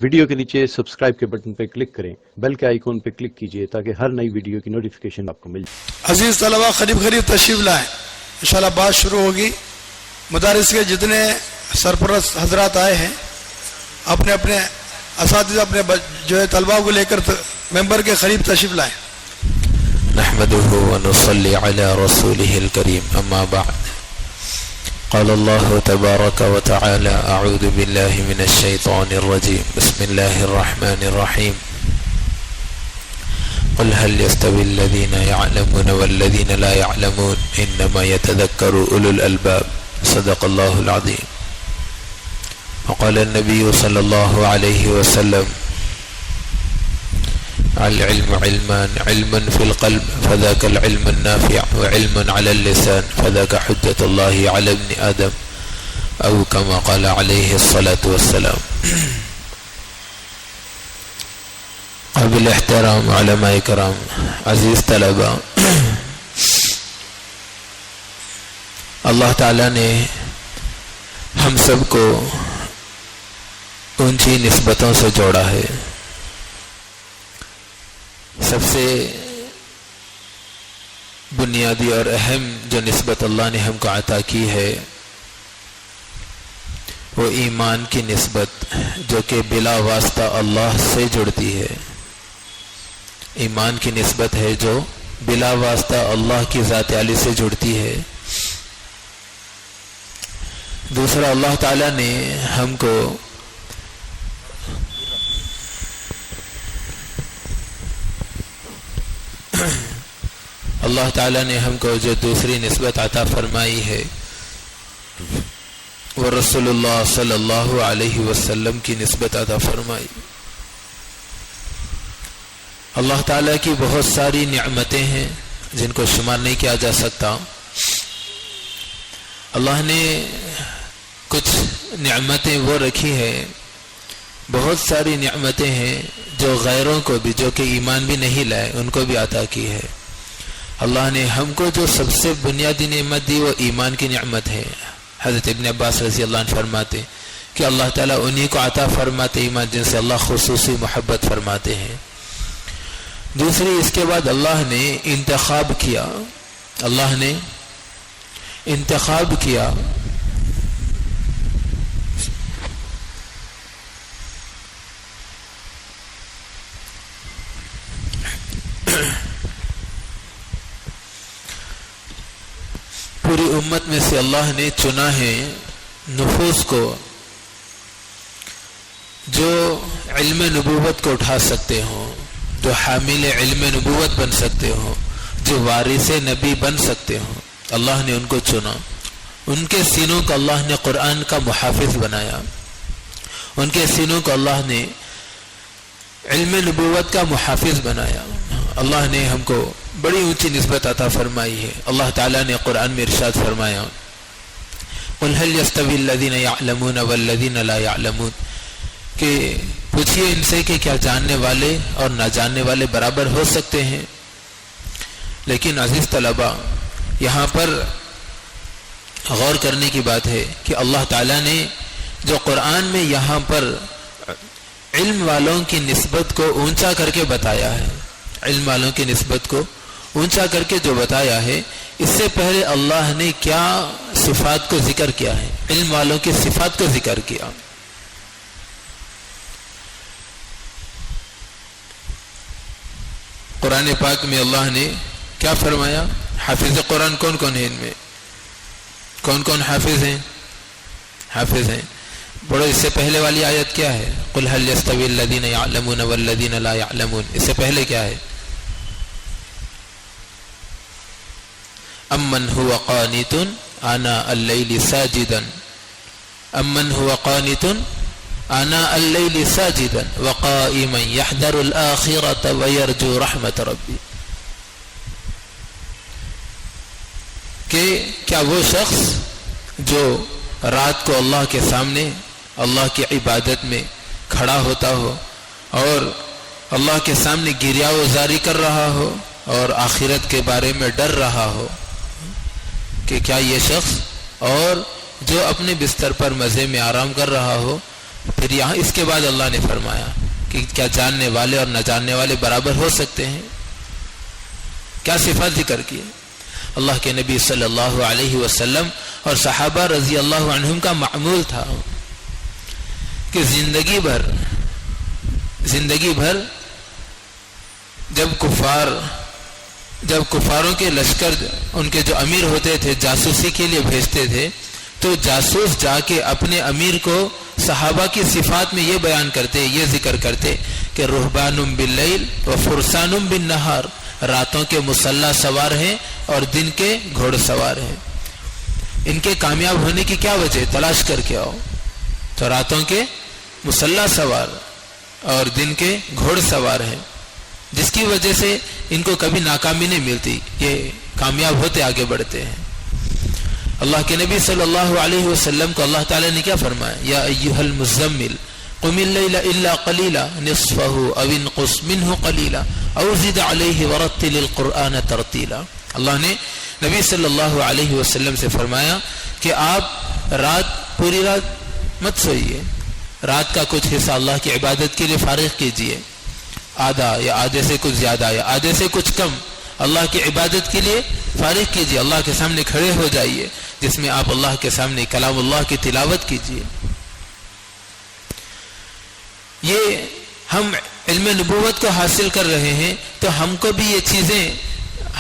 Video کے نیچے subscribe کے بٹن پہ کلک کریں، بیل کے آئیکن پہ کلک کیجئے تاکہ ہر نئی ویڈیو کی نوٹیفیکیشن آپ کو مل جائے۔ عزیز طلبہ قریب تشریف لائیں، انشاءاللہ بات شروع ہوگی۔ مدارس کے جتنے سرپرست حضرات آئے ہیں اپنے اپنے اساتذہ اپنے جو ہے طلبہ کو لے کر ممبر کے قریب تشریف لائیں۔ نحمده ونصلي على رسوله الكريم اما بعد قال الله تبارك وتعالى اعوذ بالله من الشيطان الرجيم بسم الله الرحمن الرحيم قل هل يستوي الذين يعلمون والذين لا يعلمون انما يتذكر اولو الالباب صدق الله العظيم وقال النبي صلى الله عليه وسلم العلم علمان، علم في القلب فذاك العلم النافع وعلم على اللسان فذاك حجة الله على ابن آدم أو كما قال عليه الصلاة والسلام۔ قابل احترام علماء کرام، عزیز طلبہ، اللہ تعالیٰ نے ہم سب کو اونچی نسبتوں سے جوڑا ہے۔ سب سے بنیادی اور اہم جو نسبت اللہ نے ہم کو عطا کی ہے وہ ایمان کی نسبت، جو کہ بلا واسطہ اللہ سے جڑتی ہے۔ ایمان کی نسبت ہے جو بلا واسطہ اللہ کی ذات عالی سے جڑتی ہے۔ دوسرا، اللہ تعالیٰ نے ہم کو جو دوسری نسبت عطا فرمائی ہے وہ رسول اللہ صلی اللہ علیہ وسلم کی نسبت عطا فرمائی۔ اللہ تعالیٰ کی بہت ساری نعمتیں ہیں جن کو شمار نہیں کیا جا سکتا۔ اللہ نے کچھ نعمتیں وہ رکھی ہیں، بہت ساری نعمتیں ہیں جو غیروں کو بھی، جو کہ ایمان بھی نہیں لائے، ان کو بھی عطا کی ہے۔ اللہ نے ہم کو جو سب سے بنیادی نعمت دی وہ ایمان کی نعمت ہے۔ حضرت ابن عباس رضی اللہ عنہ فرماتے کہ اللہ تعالیٰ انہی کو عطا فرماتے ایمان جن سے اللہ خصوصی محبت فرماتے ہیں۔ دوسری، اس کے بعد اللہ نے انتخاب کیا، اللہ نے انتخاب کیا پوری امت میں سے اللہ نے چنا ہے نفوس کو جو علم نبوت کو اٹھا سکتے ہوں، جو حامل علم نبوت بن سکتے ہوں، جو وارث نبی بن سکتے ہوں۔ اللہ نے ان کو چنا، ان کے سینوں کو اللہ نے قرآن کا محافظ بنایا، ان کے سینوں کو اللہ نے علم نبوت کا محافظ بنایا۔ اللہ نے ہم کو بڑی اونچی نسبت عطا فرمائی ہے۔ اللہ تعالیٰ نے قرآن میں ارشاد فرمایا قُلْ هَلْ يَسْتَوِي الَّذِينَ يَعْلَمُونَ وَالَّذِينَ لَا يَعْلَمُونَ، کہ پوچھئے ان سے کہ کیا جاننے والے اور نہ جاننے والے برابر ہو سکتے ہیں؟ لیکن عزیز طلبہ، یہاں پر غور کرنے کی بات ہے کہ اللہ تعالیٰ نے جو قرآن میں یہاں پر علم والوں کی نسبت کو اونچا کر کے بتایا ہے، علم والوں کی نسبت کو اونچا کر کے جو بتایا ہے، اس سے پہلے اللہ نے کیا صفات کو ذکر کیا ہے؟ علم والوں کی صفات کو ذکر کیا۔ قرآن پاک میں اللہ نے کیا فرمایا؟ حافظ قرآن کون کون ہے؟ ان میں کون کون حافظ ہیں؟ حافظ ہیں بڑو۔ اس سے پہلے والی آیت کیا ہے؟ قُلْ هَلْ يَسْتَوِي الَّذِينَ يَعْلَمُونَ وَالَّذِينَ لَا يَعْلَمُونَ۔ اس سے پہلے کیا ہے؟ امن هو قانت آناء الليل ساجدا، امن هو قانت آناء الليل ساجدا وقائما يحذر الآخرة ويرجو رحمة ربي، کہ کیا وہ شخص جو رات کو اللہ کے سامنے اللہ کی عبادت میں کھڑا ہوتا ہو اور اللہ کے سامنے گریہ وزاری کر رہا ہو اور آخرت کے بارے میں ڈر رہا ہو، کہ کیا یہ شخص اور جو اپنے بستر پر مزے میں آرام کر رہا ہو پھر یہاں اس کے بعد اللہ نے فرمایا کہ کیا جاننے والے اور نہ جاننے والے برابر ہو سکتے ہیں؟ کیا صفات ذکر کی؟ اللہ کے نبی صلی اللہ علیہ وسلم اور صحابہ رضی اللہ عنہم کا معمول تھا کہ زندگی بھر جب کفاروں کے لشکر ان کے جو امیر ہوتے تھے جاسوسی کے لیے بھیجتے تھے تو جاسوس جا کے اپنے امیر کو صحابہ کی صفات میں یہ بیان کرتے، یہ ذکر کرتے کہ رہبان باللیل و فرسان بالنہار، راتوں کے مسلح سوار ہیں اور دن کے گھوڑ سوار ہیں۔ ان کے کامیاب ہونے کی کیا وجہ؟ تلاش کر کے آؤ۔ تو راتوں کے مسلح سوار اور دن کے گھوڑ سوار ہیں، جس کی وجہ سے ان کو کبھی ناکامی نہیں ملتی، یہ کامیاب ہوتے آگے بڑھتے ہیں۔ اللہ کے نبی صلی اللہ علیہ وسلم کو اللہ تعالیٰ نے کیا فرمایا؟ یا ایھا المزمل قم اللیل الا قلیلا نصفہ او انقص منہ قلیلا او زد علیہ ورتل القرآن ترتیلا۔ اللہ نے نبی صلی اللہ علیہ وسلم سے فرمایا کہ آپ پوری رات مت سوئیے، رات کا کچھ حصہ اللہ کی عبادت کے لیے فارغ کیجیے، آدھا یا آدھے سے کچھ زیادہ یا آدھے سے کچھ کم اللہ کی عبادت کے لیے فارغ کیجیے، اللہ کے سامنے کھڑے ہو جائیے، جس میں آپ اللہ کے سامنے کلام اللہ کی تلاوت کیجیے۔ یہ ہم علم نبوت کو حاصل کر رہے ہیں تو ہم کو بھی یہ چیزیں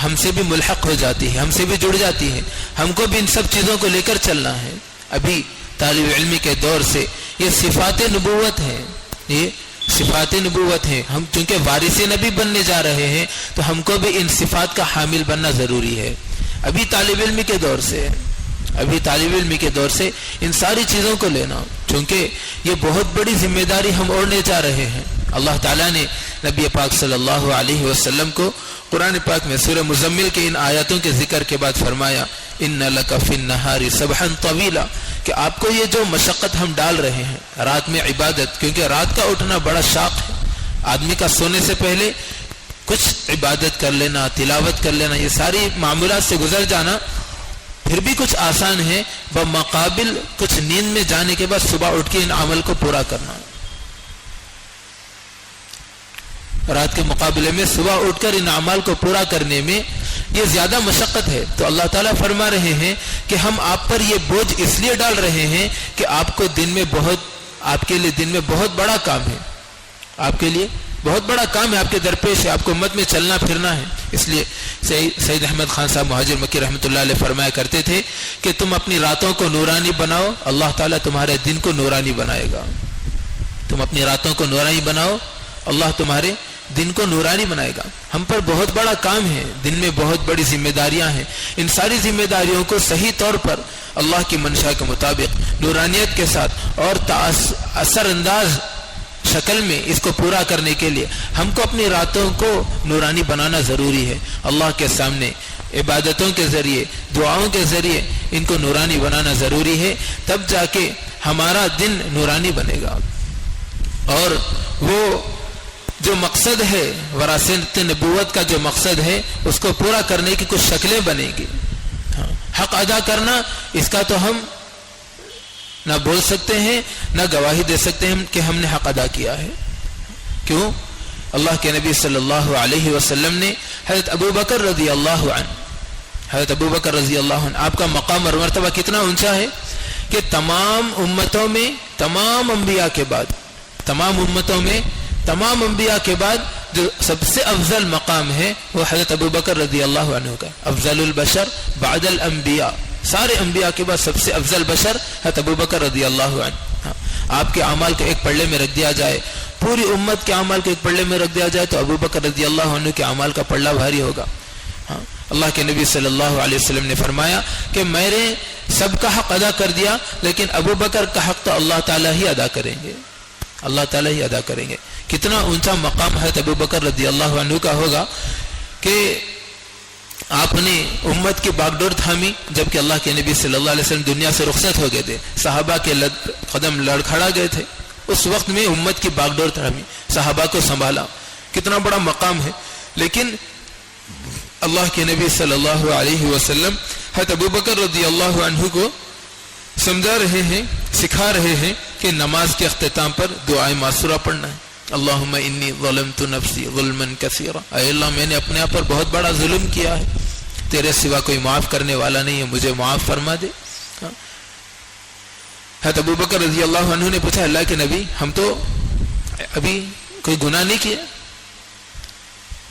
ہم سے بھی ملحق ہو جاتی ہیں، ہم سے بھی جڑ جاتی ہیں، ہم کو بھی ان سب چیزوں کو لے کر چلنا ہے۔ ابھی طالب علمی کے دور سے یہ صفات نبوت ہیں، یہ صفات نبوت ہیں، ہم چونکہ وارث نبی بننے جا رہے ہیں تو ہم کو بھی ان صفات کا حامل بننا ضروری ہے۔ ابھی طالب علمی کے دور سے ان ساری چیزوں کو لینا، چونکہ یہ بہت بڑی ذمہ داری ہم اوڑھنے جا رہے ہیں۔ اللہ تعالیٰ نے نبی پاک صلی اللہ علیہ وسلم کو قرآن پاک میں سورہ مزمل کے ان آیاتوں کے ذکر کے بعد فرمایا ان لک فی النہار سبحا طویلا، کہ آپ کو یہ جو مشقت ہم ڈال رہے ہیں رات میں عبادت، کیونکہ رات کا اٹھنا بڑا شاق ہے، آدمی کا سونے سے پہلے کچھ عبادت کر لینا، تلاوت کر لینا، یہ ساری معمولات سے گزر جانا پھر بھی کچھ آسان ہے، بمقابل کچھ نیند میں جانے کے بعد صبح اٹھ کے ان عمل کو پورا کرنا۔ رات کے مقابلے میں صبح اٹھ کر ان اعمال کو پورا کرنے میں یہ زیادہ مشقت ہے، تو اللہ تعالیٰ فرما رہے ہیں کہ ہم آپ پر یہ بوجھ اس لیے ڈال رہے ہیں کہ آپ کے لیے دن میں بہت بڑا کام ہے، آپ کے لیے بہت بڑا کام ہے، آپ کے درپیش ہے، آپ کو امت میں چلنا پھرنا ہے۔ اس لیے سید احمد خان صاحب مہاجر مکی رحمۃ اللہ علیہ فرمایا کرتے تھے کہ تم اپنی راتوں کو نورانی بناؤ، اللہ تعالیٰ تمہارے دن کو نورانی بنائے گا۔ تم اپنی راتوں کو نورانی بناؤ، اللہ تمہارے دن کو نورانی بنائے گا۔ ہم پر بہت بڑا کام ہے، دن میں بہت بڑی ذمہ داریاں ہیں، ان ساری ذمہ داریوں کو صحیح طور پر اللہ کی منشا کے مطابق نورانیت کے ساتھ اور اثر انداز شکل میں اس کو پورا کرنے کے لیے ہم کو اپنی راتوں کو نورانی بنانا ضروری ہے۔ اللہ کے سامنے عبادتوں کے ذریعے، دعاؤں کے ذریعے ان کو نورانی بنانا ضروری ہے، تب جا کے ہمارا دن نورانی بنے گا۔ اور وہ جو مقصد ہے وراثت نبوت کا، جو مقصد ہے اس کو پورا کرنے کی کچھ شکلیں بنے گی۔ حق ادا کرنا، اس کا تو ہم نہ بول سکتے ہیں نہ گواہی دے سکتے ہیں کہ ہم نے حق ادا کیا ہے۔ کیوں؟ اللہ کے نبی صلی اللہ علیہ وسلم نے حضرت ابو بکر رضی اللہ عنہ آپ کا مقام اور مرتبہ کتنا اونچا ہے کہ تمام امتوں میں، تمام انبیاء کے بعد جو سب سے افضل مقام ہے وہ حضرت ابو بکر رضی اللہ عنہ کا، افضل البشر بعد الانبیاء، سارے انبیاء کے بعد سب سے افضل بشر حضرت ابو بکر رضی اللہ عنہ۔ آپ کے اعمال کو ایک پلڑے میں رکھ دیا جائے، پوری امت کے اعمال کو ایک پلڑے میں رکھ دیا جائے تو ابو بکر رضی اللہ عنہ کے اعمال کا پلڑا بھاری ہوگا۔ اللہ کے نبی صلی اللہ علیہ وسلم نے فرمایا کہ میں نے سب کا حق ادا کر دیا، لیکن ابو بکر کا حق تو اللہ تعالیٰ ہی ادا کریں گے، اللہ تعالیٰ ہی ادا کریں گے۔ کتنا اونچا مقام حضرت ابو بکر رضی اللہ عنہ کا ہوگا کہ آپ نے امت کی باغ ڈور تھامی، جبکہ اللہ کے نبی صلی اللہ علیہ وسلم دنیا سے رخصت ہو گئے تھے، صحابہ کے قدم لڑکھڑا گئے تھے، اس وقت میں امت کی باغ ڈور تھامی، صحابہ کو سنبھالا، کتنا بڑا مقام ہے۔ لیکن اللہ کے نبی صلی اللہ علیہ وسلم حضرت ابو بکر رضی اللہ عنہ کو سمجھا رہے ہیں، سکھا رہے ہیں کہ نماز کے اختتام پر دعائے معصورہ پڑھنا ہے. اللہم انی ظلمت نفسی ظلما کثیرا، اے اللہ میں نے اپنے آپ پر بہت بڑا ظلم کیا ہے، تیرے سوا کوئی معاف کرنے والا نہیں ہے، مجھے معاف فرما دے. حضرت ابو بکر رضی اللہ عنہ نے پوچھا اللہ کے نبی ہم تو ابھی کوئی گناہ نہیں کیا،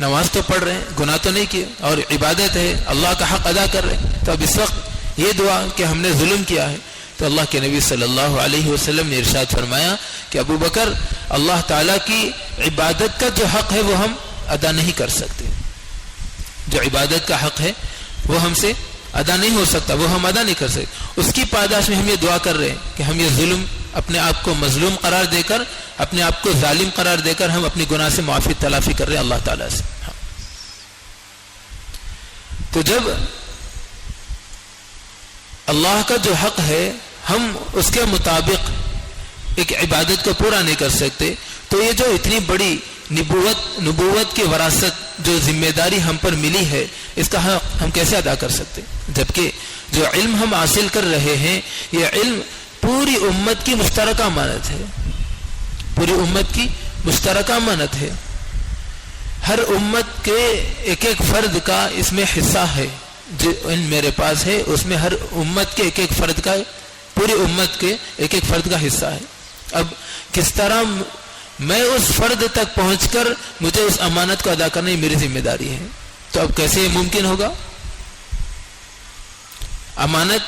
نماز تو پڑھ رہے ہیں، گناہ تو نہیں کیا اور عبادت ہے، اللہ کا حق ادا کر رہے ہیں، تو اب اس وقت یہ دعا کہ ہم نے ظلم کیا ہے. تو اللہ کے نبی صلی اللہ علیہ وسلم نے ارشاد فرمایا کہ ابو بکر اللہ تعالیٰ کی عبادت کا جو حق ہے وہ ہم ادا نہیں کر سکتے، جو عبادت کا حق ہے وہ ہم سے ادا نہیں ہو سکتا، وہ ہم ادا نہیں کر سکتے. اس کی پاداش میں ہم یہ دعا کر رہے ہیں کہ ہم یہ ظلم اپنے آپ کو مظلوم قرار دے کر، اپنے آپ کو ظالم قرار دے کر ہم اپنی گناہ سے معافی تلافی کر رہے ہیں اللہ تعالیٰ سے. تو جب اللہ کا جو حق ہے ہم اس کے مطابق ایک عبادت کو پورا نہیں کر سکتے، تو یہ جو اتنی بڑی نبوت کی وراثت جو ذمہ داری ہم پر ملی ہے اس کا حق ہم کیسے ادا کر سکتے؟ جبکہ جو علم ہم حاصل کر رہے ہیں یہ علم پوری امت کی مشترکہ امانت ہے، پوری امت کی مشترکہ امانت ہے. ہر امت کے ایک ایک فرد کا اس میں حصہ ہے، جو علم میرے پاس ہے اس میں ہر امت کے ایک ایک فرد کا، پوری امت کے ایک ایک فرد کا حصہ ہے. اب کس طرح میں اس فرد تک پہنچ کر مجھے اس امانت کو ادا کرنا میری ذمہ داری ہے، تو اب کیسے یہ ممکن ہوگا؟ امانت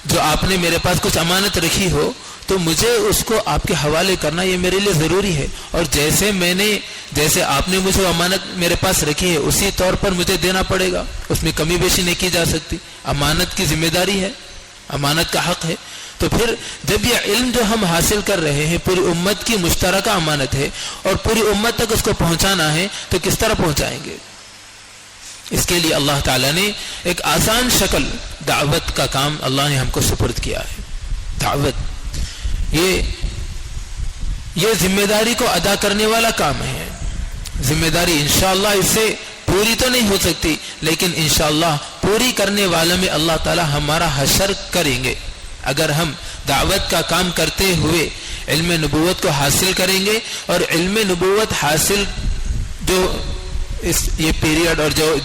جو آپ نے میرے پاس کچھ امانت رکھی ہو تو مجھے اس کو آپ کے حوالے کرنا یہ میرے لیے ضروری ہے، اور جیسے آپ نے مجھے امانت میرے پاس رکھی ہے اسی طور پر مجھے دینا پڑے گا، اس میں کمی بیشی نہیں کی جا سکتی. امانت کی ذمہ داری ہے، امانت کا حق ہے. تو پھر جب یہ علم جو ہم حاصل کر رہے ہیں پوری امت کی مشترکہ امانت ہے اور پوری امت تک اس کو پہنچانا ہے، تو کس طرح پہنچائیں گے؟ اس کے لیے اللہ تعالیٰ نے ایک آسان شکل دعوت کا کام اللہ نے ہم کو سپرد کیا ہے. دعوت یہ ذمہ داری کو ادا کرنے والا کام ہے. ذمہ داری انشاءاللہ اس سے پوری تو نہیں ہو سکتی، لیکن انشاءاللہ پوری کرنے والے میں اللہ تعالیٰ ہمارا حشر کریں گے. اگر ہم دعوت کا کام کرتے ہوئے علم نبوت کو حاصل کریں گے، اور علم نبوت حاصل جو یہ پیریڈ اور جو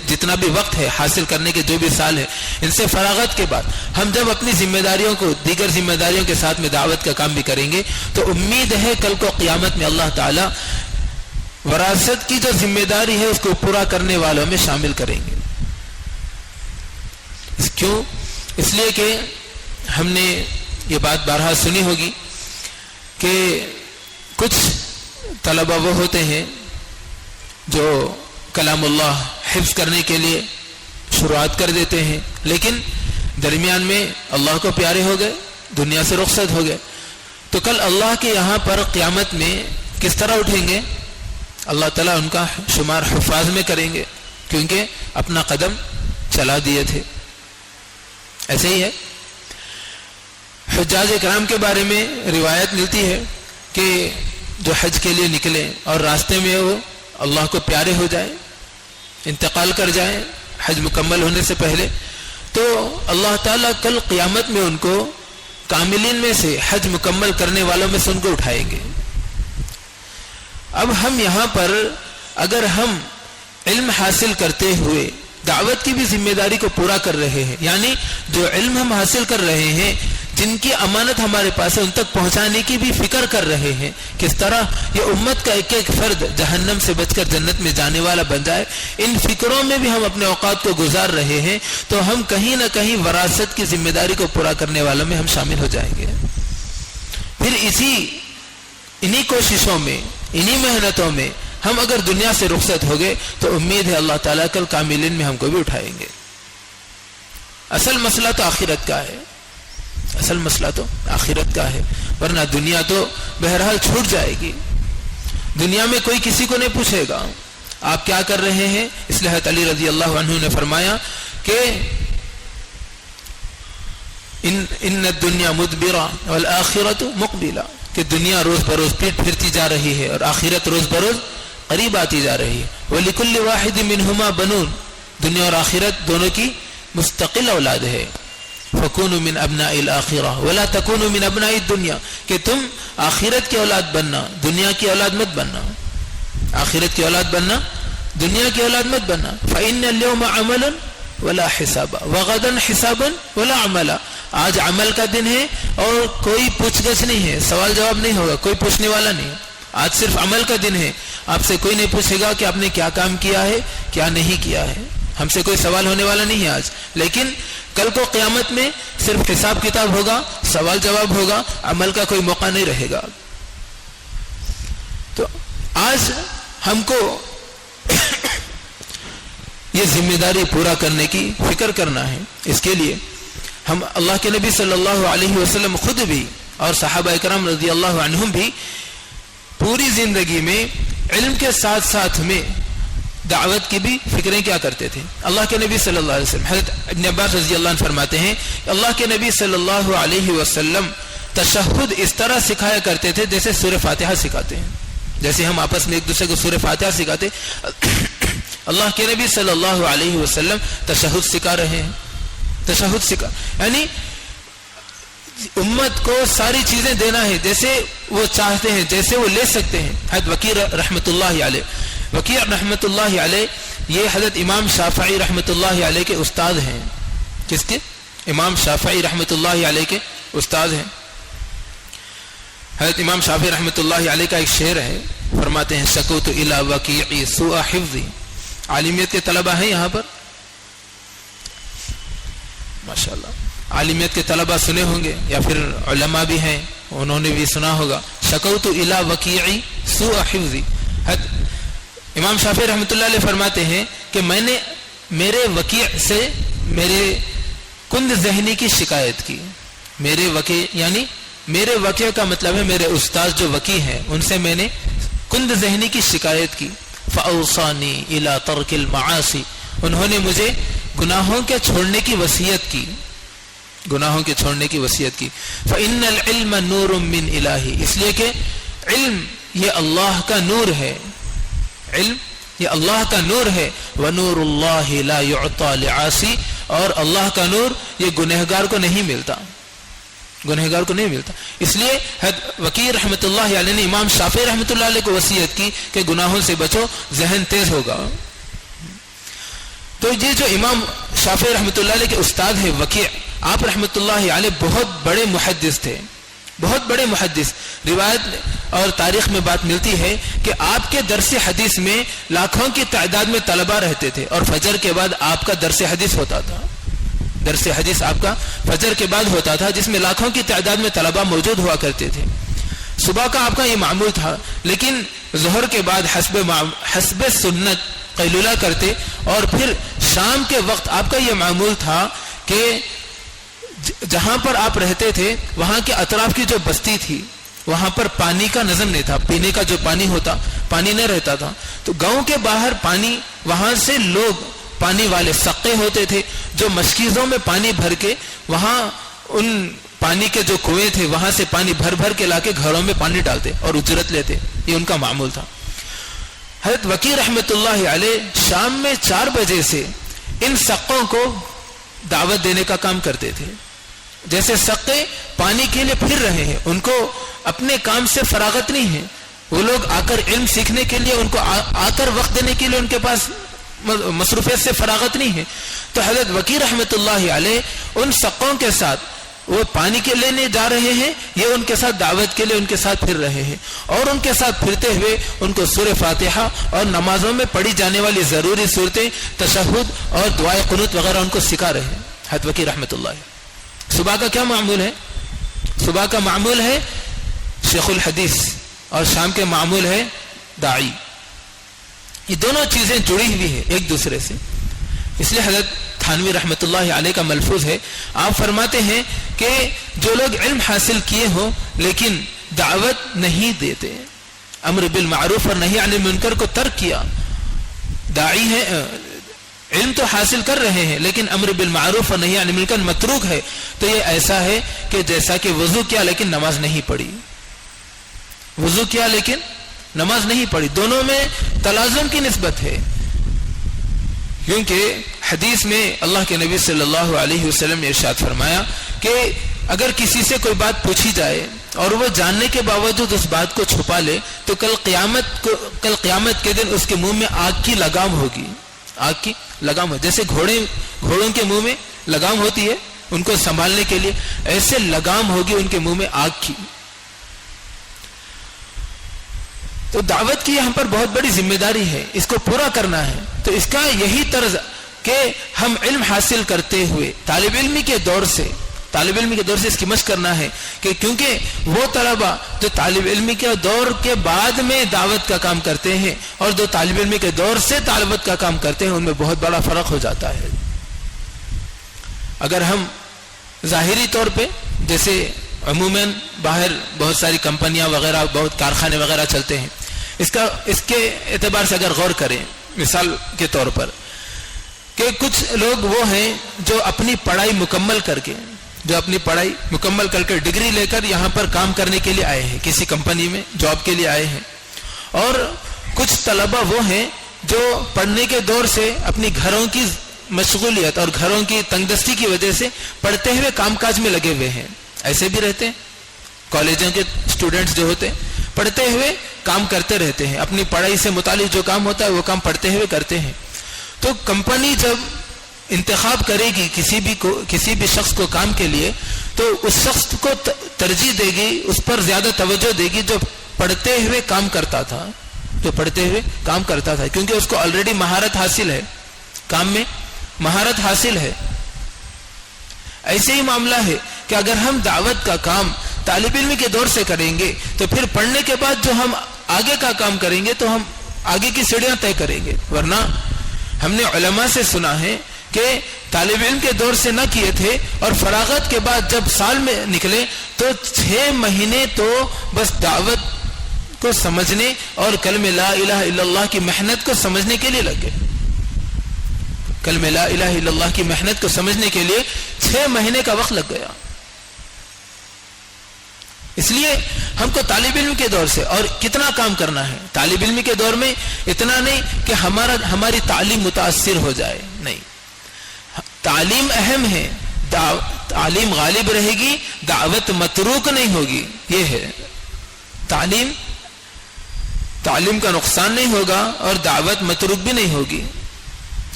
جتنا بھی وقت ہے حاصل کرنے کے جو بھی سال ہے، ان سے فراغت کے بعد ہم جب اپنی ذمہ داریوں کو دیگر ذمہ داریوں کے ساتھ میں دعوت کا کام بھی کریں گے، تو امید ہے کل کو قیامت میں اللہ تعالیٰ وراثت کی جو ذمہ داری ہے اس کو پورا کرنے والوں میں شامل کریں گے. کیوں؟ اس لیے کہ ہم نے یہ بات بارہا سنی ہوگی کہ کچھ طلبہ وہ ہوتے ہیں جو کلام اللہ حفظ کرنے کے لیے شروعات کر دیتے ہیں، لیکن درمیان میں اللہ کو پیارے ہو گئے، دنیا سے رخصت ہو گئے، تو کل اللہ کے یہاں پر قیامت میں کس طرح اٹھیں گے؟ اللہ تعالیٰ ان کا شمار حفاظ میں کریں گے، کیونکہ اپنا قدم چلا دیے تھے. ایسے ہی ہے حجاج اکرام کے بارے میں روایت ملتی ہے کہ جو حج کے لیے نکلے اور راستے میں وہ اللہ کو پیارے ہو جائیں، انتقال کر جائیں حج مکمل ہونے سے پہلے، تو اللہ تعالیٰ کل قیامت میں ان کو کاملین میں سے، حج مکمل کرنے والوں میں سے ان کو اٹھائیں گے. اب ہم یہاں پر اگر ہم علم حاصل کرتے ہوئے دعوت کی بھی ذمہ داری کو پورا کر رہے ہیں، یعنی جو علم ہم حاصل کر رہے ہیں، جن کی امانت ہمارے پاس ہے، ان تک پہنچانے کی بھی فکر کر رہے ہیں کس طرح یہ امت کا ایک ایک فرد جہنم سے بچ کر جنت میں جانے والا بن جائے، ان فکروں میں بھی ہم اپنے اوقات کو گزار رہے ہیں، تو ہم کہیں نہ کہیں وراثت کی ذمہ داری کو پورا کرنے والوں میں ہم شامل ہو جائیں گے. پھر انہی کوششوں میں، انہی محنتوں میں ہم اگر دنیا سے رخصت ہو گئے تو امید ہے اللہ تعالیٰ کل کاملین میں ہم کو بھی اٹھائیں گے. اصل مسئلہ تو آخرت کا ہے، اصل مسئلہ تو آخرت کا ہے، ورنہ دنیا تو بہرحال چھوٹ جائے گی. دنیا میں کوئی کسی کو نہیں پوچھے گا آپ کیا کر رہے ہیں. اس لیے حضرت علی رضی اللہ عنہ نے فرمایا کہ ان الدنیا مدبرہ والآخرۃ مقبلہ، کہ دنیا روز بروز پیٹ پھرتی جا رہی ہے اور آخرت روز بروز قریب آتی جا رہی ہے. وَلِكُلِّ وَاحِدٍ مِّنْهُمَا بَنُونَ، دنیا اور آخرت دونوں کی مستقل اولاد ہے. فکونوا من ابناء الآخرہ ولا تکونوا من ابناء الدنیا، کہ تم آخرت کی اولاد بننا، دنیا کی اولاد مت بننا، آخرت کی اولاد بننا، دنیا کی اولاد مت بننا. فإن اليوم عملا ولا حسابا وغدا حسابا ولا عملا، آج عمل کا دن ہے اور کوئی پوچھ گچھ نہیں ہے، سوال جواب نہیں ہوگا، کوئی پوچھنے والا نہیں. آج صرف عمل کا دن ہے، آپ سے کوئی نہیں پوچھے گا کہ آپ نے کیا کام کیا ہے کیا نہیں کیا ہے، ہم سے کوئی سوال ہونے والا نہیں ہے آج. لیکن کل کو قیامت میں صرف حساب کتاب ہوگا، سوال جواب ہوگا، عمل کا کوئی موقع نہیں رہے گا. تو آج ہم کو یہ ذمہ داری پورا کرنے کی فکر کرنا ہے. اس کے لیے ہم اللہ کے نبی صلی اللہ علیہ وسلم خود بھی اور صحابہ کرام رضی اللہ عنہم بھی پوری زندگی میں علم کے ساتھ ساتھ میں دعوت کی بھی فکریں کیا کرتے تھے. اللہ کے نبی صلی اللہ علیہ وسلم، حضرت ابن عباس رضی اللہ عنہ فرماتے ہیں کہ اللہ کے نبی صلی اللہ علیہ وسلم تشہد اس طرح سکھایا کرتے تھے جیسے سورہ فاتحہ سکھاتے ہیں، جیسے ہم آپس میں ایک دوسرے کو سورہ فاتحہ سکھاتے. اللہ کے نبی صلی اللہ علیہ وسلم تشہد سکھا رہے ہیں، تشہد سکھا، یعنی امت کو ساری چیزیں دینا ہے جیسے وہ چاہتے ہیں، جیسے وہ لے سکتے ہیں. حضرت وکیع رحمۃ اللہ علیہ، وکیع رحمۃ اللہ علیہ یہ حضرت امام شافعی رحمۃ اللہ علیہ کے استاد ہیں. کس کے؟ امام شافعی رحمۃ اللہ علیہ کے استاد ہیں. حضرت امام شافعی رحمۃ اللہ علیہ کا ایک شعر ہے، فرماتے ہیں شکوت الی وکیع سوء حفظی. عالمیت کے طلبہ ہیں یہاں پر؟ ماشاءاللہ عالمیت کے طلبہ سنے ہوں گے یا پھر علماء بھی ہیں، انہوں نے بھی سنا ہوگا. شکوت الی وکیع سوء حفظی. امام شافعی رحمۃ اللہ علیہ فرماتے ہیں کہ میں نے میرے وکیع سے میرے کند ذہنی کی شکایت کی. میرے وکیع یعنی میرے وکیع کا مطلب ہے میرے استاد جو وکیع ہیں، ان سے میں نے کند ذہنی کی شکایت کی. فاوصانی الی ترک المعاصی، انہوں نے مجھے گناہوں کے چھوڑنے کی وصیت کی، گناہوں کے چھوڑنے کی وصیت کی. فإن العلم نور من الہی، اس لیے کہ علم یہ اللہ کا نور ہے، علم یہ اللہ کا نور ہے. ونور اللہ لا یعطى لعاصی، اور اللہ کا نور یہ گنہگار کو نہیں ملتا، گنہگار کو نہیں ملتا. اس لیے وکیع رحمۃ اللہ علیہ نے امام شافعی رحمۃ اللہ علیہ کو وصیت کی کہ گناہوں سے بچو، ذہن تیز ہوگا. تو یہ جو امام شافعی رحمۃ اللہ علیہ کے استاد ہیں وکیع، آپ رحمۃ اللہ علیہ بہت بڑے محدث تھے، بہت بڑے محدث. روایت اور تاریخ میں بات ملتی ہے کہ آپ کے درس حدیث میں لاکھوں کی تعداد میں طلبہ رہتے تھے، اور فجر کے بعد آپ کا درس حدیث ہوتا تھا. درس حدیث آپ کا فجر کے بعد ہوتا تھا، جس میں لاکھوں کی تعداد میں طلبہ موجود ہوا کرتے تھے. صبح کا آپ کا یہ معمول تھا، لیکن ظہر کے بعد حسب سنت قیلولہ کرتے، اور پھر شام کے وقت آپ کا یہ معمول تھا کہ جہاں پر آپ رہتے تھے وہاں کے اطراف کی جو بستی تھی وہاں پر پانی کا نظم نہیں تھا، پینے کا جو پانی ہوتا پانی نہیں رہتا تھا. تو گاؤں کے باہر پانی، وہاں سے لوگ پانی والے سقے ہوتے تھے جو مشکیزوں میں پانی بھر کے وہاں ان پانی کے جو کنویں تھے وہاں سے پانی بھر بھر کے لا کے گھروں میں پانی ڈالتے اور اجرت لیتے. یہ ان کا معمول تھا. حضرت وکیع رحمۃ اللہ علیہ شام میں 4 بجے سے ان سقوں کو دعوت دینے کا کام کرتے تھے. جیسے سقے پانی کے لیے پھر رہے ہیں، ان کو اپنے کام سے فراغت نہیں ہے، وہ لوگ آ کر علم سیکھنے کے لیے، ان کو آ کر وقت دینے کے لیے ان کے پاس مصروفیت سے فراغت نہیں ہے. تو حضرت وکیع رحمۃ اللہ علیہ ان سقوں کے ساتھ وہ پانی کے لینے جا رہے ہیں، یہ ان کے ساتھ دعوت کے لیے ان کے ساتھ پھر رہے ہیں، اور ان کے ساتھ پھرتے ہوئے ان کو سورہ فاتحہ اور نمازوں میں پڑھی جانے والی ضروری صورتیں، تشہد اور دعائے قنوت وغیرہ ان کو سکھا رہے ہیں. حضرت وکیع رحمۃ اللہ علیہ. صبح کا کیا معمول ہے؟ صبح کا معمول ہے شیخ الحدیث، اور شام کے معمول ہے داعی. یہ دونوں چیزیں جڑی ہوئی ہیں ایک دوسرے سے. اس لیے حضرت تھانوی رحمۃ اللہ علیہ کا ملفوظ ہے، آپ فرماتے ہیں کہ جو لوگ علم حاصل کیے ہوں لیکن دعوت نہیں دیتے، امر بالمعروف اور نہی عن المنکر کو ترک کیا، داعی ہے، علم تو حاصل کر رہے ہیں لیکن امر بالمعروف اور نہی عن المنکر متروک ہے، تو یہ ایسا ہے کہ جیسا کہ وضو کیا لیکن نماز نہیں پڑھی، وضو کیا لیکن نماز نہیں پڑھی. دونوں میں تلازم کی نسبت ہے، کیونکہ حدیث میں اللہ کے نبی صلی اللہ علیہ وسلم نے ارشاد فرمایا کہ اگر کسی سے کوئی بات پوچھی جائے اور وہ جاننے کے باوجود اس بات کو چھپا لے تو کل قیامت کے دن اس کے منہ میں آگ کی لگام ہوگی. آگ کی لگام ہو، جیسے گھوڑوں کے منہ میں لگام ہوتی ہے ان کو سنبھالنے کے لیے، ایسے لگام ہوگی ان کے منہ میں آگ کی. تو دعوت کی یہاں پر بہت بڑی ذمہ داری ہے، اس کو پورا کرنا ہے. تو اس کا یہی طرز کہ ہم علم حاصل کرتے ہوئے طالب علمی کے دور سے اس کی مشق کرنا ہے، کہ کیونکہ وہ طلبہ جو طالب علمی کے دور کے بعد میں دعوت کا کام کرتے ہیں اور جو طالب علمی کے دور سے دعوت کا کام کرتے ہیں ان میں بہت بڑا فرق ہو جاتا ہے. اگر ہم ظاہری طور پہ جیسے عموماً باہر بہت ساری کمپنیاں وغیرہ بہت کارخانے وغیرہ چلتے ہیں، اس کے اعتبار سے اگر غور کریں مثال کے طور پر کہ کچھ لوگ وہ ہیں جو اپنی پڑھائی مکمل کر کے ڈگری لے کر یہاں پر کام کرنے کے لیے آئے ہیں، کسی کمپنی میں جاب کے لیے آئے ہیں، اور کچھ طلبہ وہ ہیں جو پڑھنے کے دور سے اپنی گھروں کی مشغولیت اور گھروں کی تنگ دستی کی وجہ سے پڑھتے ہوئے کام کاج میں لگے ہوئے ہیں. ایسے بھی رہتے ہیں، کالجوں کے اسٹوڈنٹس جو ہوتے ہیں پڑھتے ہوئے کام کرتے رہتے ہیں، اپنی پڑھائی سے متعلق جو کام ہوتا ہے وہ کام پڑھتے ہوئے کرتے ہیں. تو کمپنی جب انتخاب کرے گی کسی بھی شخص کو کام کے لیے تو اس شخص کو ترجیح دے گی، اس پر زیادہ توجہ دے گی جو پڑھتے ہوئے کام کرتا تھا، کیونکہ اس کو آلریڈی مہارت حاصل ہے، کام میں مہارت حاصل ہے. ایسے ہی معاملہ ہے کہ اگر ہم دعوت کا کام طالب علم کے دور سے کریں گے تو پھر پڑھنے کے بعد جو ہم آگے کا کام کریں گے تو ہم آگے کی سیڑھیاں طے کریں گے. ورنہ ہم نے علماء سے سنا ہے کہ طالب علم کے دور سے نہ کیے تھے اور فراغت کے بعد جب سال میں نکلے تو 6 مہینے تو بس دعوت کو سمجھنے اور کلمہ لا الہ الا اللہ کی محنت کو سمجھنے کے لیے لگ گئے. کلمہ لا الہ الا اللہ کی محنت کو سمجھنے کے لیے 6 مہینے کا وقت لگ گیا. اس لیے ہم کو طالب علم کے دور سے اور کتنا کام کرنا ہے. طالب علم کے دور میں اتنا نہیں کہ ہماری تعلیم متاثر ہو جائے، نہیں، تعلیم اہم ہے، تعلیم غالب رہے گی، دعوت متروک نہیں ہوگی. یہ ہے تعلیم کا نقصان نہیں ہوگا اور دعوت متروک بھی نہیں ہوگی.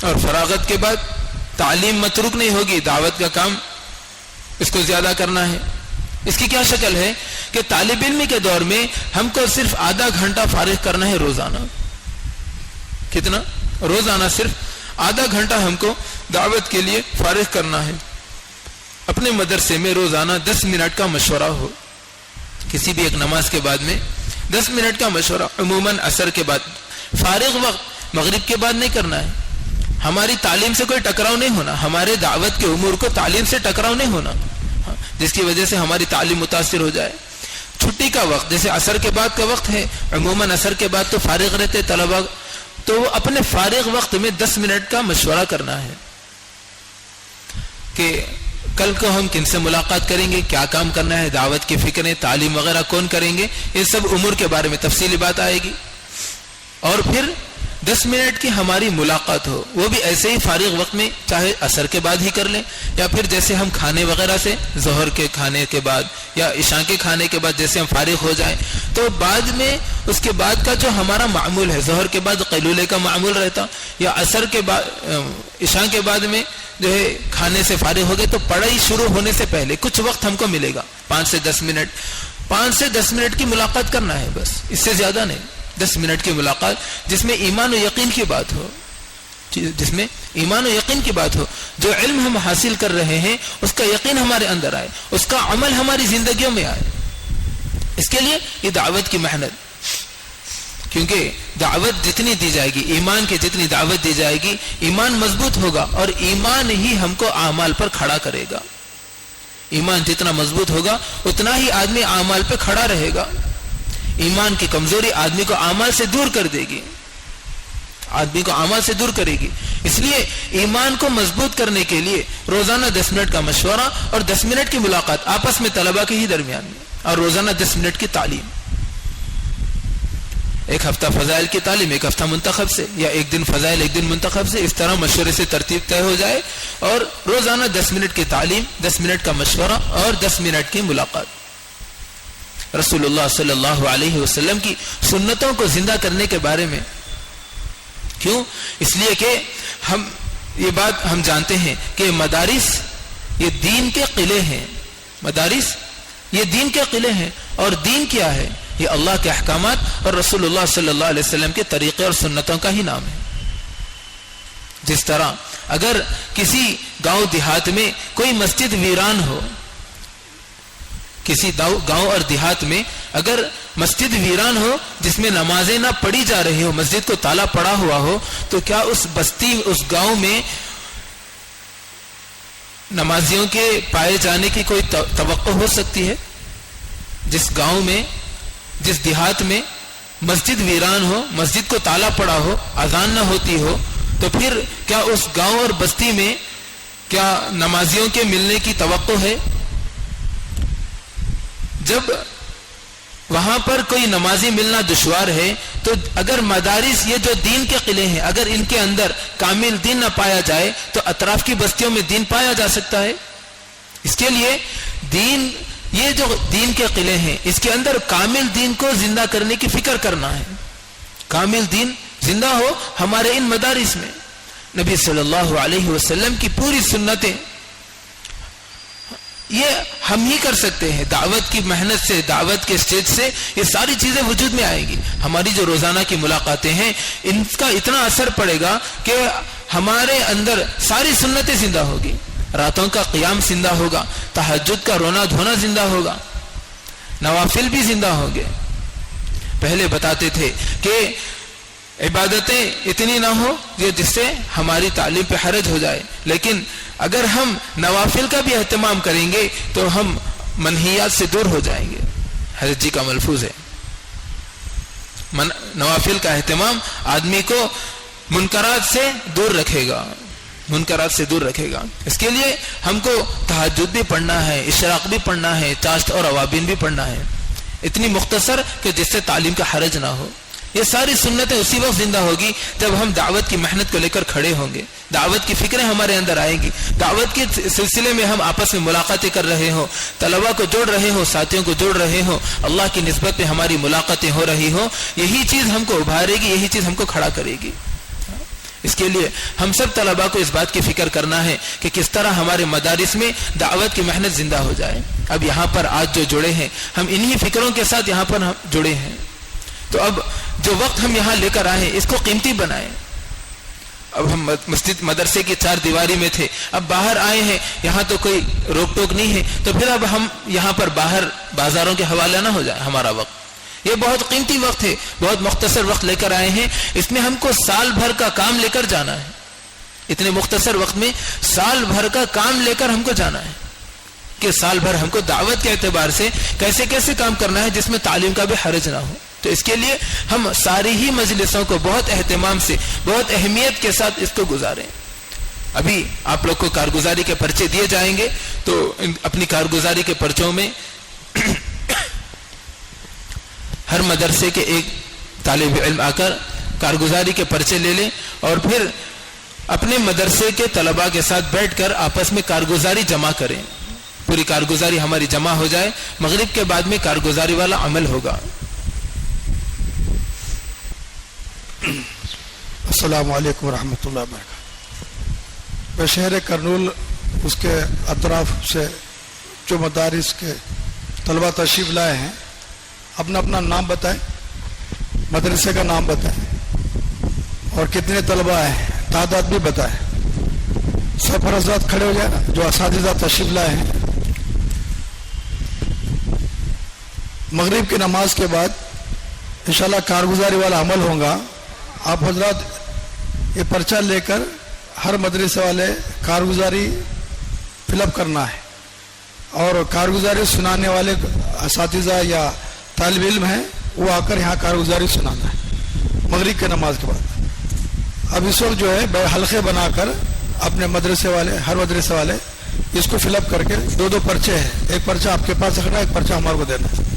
اور فراغت کے بعد تعلیم متروک نہیں ہوگی، دعوت کا کام اس کو زیادہ کرنا ہے. اس کی کیا شکل ہے کہ طالب علم کے دور میں ہم کو صرف آدھا گھنٹہ فارغ کرنا ہے روزانہ. کتنا؟ روزانہ صرف آدھا گھنٹہ ہم کو دعوت کے لیے فارغ کرنا ہے. اپنے مدرسے میں روزانہ 10 منٹ کا مشورہ ہو، کسی بھی ایک نماز کے بعد میں 10 منٹ کا مشورہ، عموماً عصر کے بعد. فارغ وقت مغرب کے بعد نہیں کرنا ہے. ہماری تعلیم سے کوئی ٹکراؤ نہیں ہونا، ہمارے دعوت کے امور کو تعلیم سے ٹکراؤ نہیں ہونا جس کی وجہ سے ہماری تعلیم متاثر ہو جائے. چھٹی کا وقت جیسے عصر کے بعد کا وقت ہے، عموماً عصر کے بعد تو فارغ رہتے طلبہ، تو وہ اپنے فارغ وقت میں 10 منٹ کا مشورہ کرنا ہے کہ کل کو ہم کن سے ملاقات کریں گے، کیا کام کرنا ہے، دعوت کی فکریں، تعلیم وغیرہ کون کریں گے، یہ سب امور کے بارے میں تفصیلی بات آئے گی. اور پھر 10 منٹ کی ہماری ملاقات ہو، وہ بھی ایسے ہی فارغ وقت میں، چاہے عصر کے بعد ہی کر لیں یا پھر جیسے ہم کھانے وغیرہ سے ظہر کے کھانے کے بعد یا عشاء کے کھانے کے بعد جیسے ہم فارغ ہو جائیں تو بعد میں اس کے بعد کا جو ہمارا معمول ہے، ظہر کے بعد قیلولے کا معمول رہتا یا عصر کے بعد عشاء کے بعد میں جو ہے کھانے سے فارغ ہو گئے تو پڑھائی شروع ہونے سے پہلے کچھ وقت ہم کو ملے گا، 5 سے 10 منٹ کی ملاقات کرنا ہے، بس اس سے زیادہ نہیں. 10 منٹ کی ملاقات جس میں ایمان و یقین کی بات ہو، جو علم ہم حاصل کر رہے ہیں اس کا یقین ہمارے اندر آئے، اس کا عمل ہماری زندگیوں میں آئے. اس کے لیے یہ دعوت کی محنت، کیونکہ دعوت جتنی دی جائے گی، ایمان کی جتنی دعوت دی جائے گی، ایمان مضبوط ہوگا اور ایمان ہی ہم کو اعمال پر کھڑا کرے گا. ایمان جتنا مضبوط ہوگا اتنا ہی آدمی اعمال پہ کھڑا رہے گا. ایمان کی کمزوری آدمی کو اعمال سے دور کر دے گی، آدمی کو اعمال سے دور کرے گی. اس لیے ایمان کو مضبوط کرنے کے لیے روزانہ 10 منٹ کا مشورہ اور 10 منٹ کی ملاقات آپس میں طلبہ کے ہی درمیان میں، اور روزانہ 10 منٹ کی تعلیم. ایک ہفتہ فضائل کی تعلیم، ایک ہفتہ منتخب سے، یا ایک دن فضائل ایک دن منتخب سے، اس طرح مشورے سے ترتیب طے ہو جائے، اور روزانہ 10 منٹ کی تعلیم، 10 منٹ کا مشورہ اور 10 منٹ کی ملاقات۔ رسول اللہ صلی اللہ علیہ وسلم کی سنتوں کو زندہ کرنے کے بارے میں، کیوں؟ اس لیے کہ یہ بات ہم جانتے ہیں کہ مدارس یہ دین کے قلعے ہیں، مدارس یہ دین کے قلعے ہیں، اور دین کیا ہے؟ یہ اللہ کے احکامات اور رسول اللہ صلی اللہ علیہ وسلم کے طریقے اور سنتوں کا ہی نام ہے۔ جس طرح اگر کسی گاؤں دیہات میں کوئی مسجد ویران ہو، کسی گاؤں اور دیہات میں اگر مسجد ویران ہو جس میں نمازیں نہ پڑھی جا رہی ہو، مسجد کو تالا پڑا ہوا ہو، تو کیا اس بستی، اس گاؤں میں نمازیوں کے پائے جانے کی کوئی توقع ہو سکتی ہے؟ جس گاؤں میں، جس دیہات میں مسجد ویران ہو، مسجد کو تالا پڑا ہو، اذان نہ ہوتی ہو، تو پھر کیا اس گاؤں اور بستی میں کیا نمازیوں کے ملنے کی توقع ہے؟ جب وہاں پر کوئی نمازی ملنا دشوار ہے، تو اگر مدارس یہ جو دین کے قلعے ہیں، اگر ان کے اندر کامل دین نہ پایا جائے تو اطراف کی بستیوں میں دین پایا جا سکتا ہے؟ اس کے لیے دین، یہ جو دین کے قلعے ہیں، اس کے اندر کامل دین کو زندہ کرنے کی فکر کرنا ہے۔ کامل دین زندہ ہو ہمارے ان مدارس میں۔ نبی صلی اللہ علیہ وسلم کی پوری سنتیں یہ ہم ہی کر سکتے ہیں، دعوت کی محنت سے، دعوت کے سٹیج سے یہ ساری چیزیں وجود میں آئیں گی۔ ہماری جو روزانہ کی ملاقاتیں ہیں، ان کا اتنا اثر پڑے گا کہ ہمارے اندر ساری سنتیں زندہ ہوگی، راتوں کا قیام زندہ ہوگا، تہجد کا رونا دھونا زندہ ہوگا، نوافل بھی زندہ ہوں گے۔ پہلے بتاتے تھے کہ عبادتیں اتنی نہ ہو جس سے ہماری تعلیم پہ حرج ہو جائے، لیکن اگر ہم نوافل کا بھی اہتمام کریں گے تو ہم منہیات سے دور ہو جائیں گے۔ حضرت جی کا ملفوظ ہے، نوافل کا اہتمام آدمی کو منکرات سے دور رکھے گا، منکرات سے دور رکھے گا۔ اس کے لیے ہم کو تہجد بھی پڑھنا ہے، اشراق بھی پڑھنا ہے، چاشت اور اوابین بھی پڑھنا ہے، اتنی مختصر کہ جس سے تعلیم کا حرج نہ ہو۔ یہ ساری سنتیں اسی وقت زندہ ہوگی جب ہم دعوت کی محنت کو لے کر کھڑے ہوں گے، دعوت کی فکریں ہمارے اندر آئیں گی، دعوت کے سلسلے میں ہم آپس میں ملاقاتیں کر رہے ہوں، طلباء کو جوڑ رہے ہوں، ساتھیوں کو جوڑ رہے ہوں، اللہ کی نسبت پہ ہماری ملاقاتیں ہو رہی ہوں، یہی چیز ہم کو ابھارے گی، یہی چیز ہم کو کھڑا کرے گی۔ اس کے لیے ہم سب طلباء کو اس بات کی فکر کرنا ہے کہ کس طرح ہمارے مدارس میں دعوت کی محنت زندہ ہو جائے۔ اب یہاں پر آج جو جڑے ہیں، ہم انہی فکروں کے ساتھ یہاں پر ہم جڑے ہیں، تو اب جو وقت ہم یہاں لے کر آئے ہیں اس کو قیمتی بنائیں۔ اب ہم مسجد مدرسے کی 4 دیواری میں تھے، اب باہر آئے ہیں، یہاں تو کوئی روک ٹوک نہیں ہے، تو پھر اب ہم یہاں پر باہر بازاروں کے حوالے نہ ہو جائے ہمارا وقت۔ یہ بہت قیمتی وقت ہے، بہت مختصر وقت لے کر آئے ہیں، اس میں ہم کو سال بھر کا کام لے کر جانا ہے، اتنے مختصر وقت میں سال بھر کا کام لے کر ہم کو جانا ہے کہ سال بھر ہم کو دعوت کے اعتبار سے کیسے کیسے کام کرنا ہے جس میں تعلیم کا بھی حرج نہ ہو۔ تو اس کے لیے ہم ساری ہی مجلسوں کو بہت اہتمام سے، بہت اہمیت کے ساتھ اس کو گزاریں۔ ابھی آپ لوگ کو کارگزاری کے پرچے دیے جائیں گے، تو اپنی کارگزاری کے پرچوں میں ہر مدرسے کے ایک طالب علم آ کر کارگزاری کے پرچے لے لیں، اور پھر اپنے مدرسے کے طلباء کے ساتھ بیٹھ کر آپس میں کارگزاری جمع کریں، پوری کارگزاری ہماری جمع ہو جائے، مغرب کے بعد میں کارگزاری والا عمل ہوگا۔ السلام علیکم ورحمۃ اللہ وبرکاتہ۔ بشہر کرنول اس کے اطراف سے جو مدارس کے طلباء تشریف لائے ہیں، اپنا اپنا نام بتائیں، مدرسے کا نام بتائیں، اور کتنے طلباء ہیں، تعداد بھی بتائیں۔ سرفرازات کھڑے ہو جائیں، جو اساتذہ تشریف لائے ہیں۔ مغرب کی نماز کے بعد انشاءاللہ کارگزاری والا عمل ہوگا۔ آپ حضرات یہ پرچہ لے کر ہر مدرسے والے کارگزاری فل اپ کرنا ہے، اور کارگزاری سنانے والے اساتذہ یا طالب علم ہیں وہ آ کر یہاں کارگزاری سنانا ہے مغرب کے نماز کے بعد۔ اب اس وقت جو ہے حلقے بنا کر اپنے مدرسے والے، ہر مدرسے والے اس کو فل اپ کر کے 2 پرچے ہیں، ایک پرچہ آپ کے پاس رکھنا ہے، ایک پرچہ ہمارے کو دینا ہے۔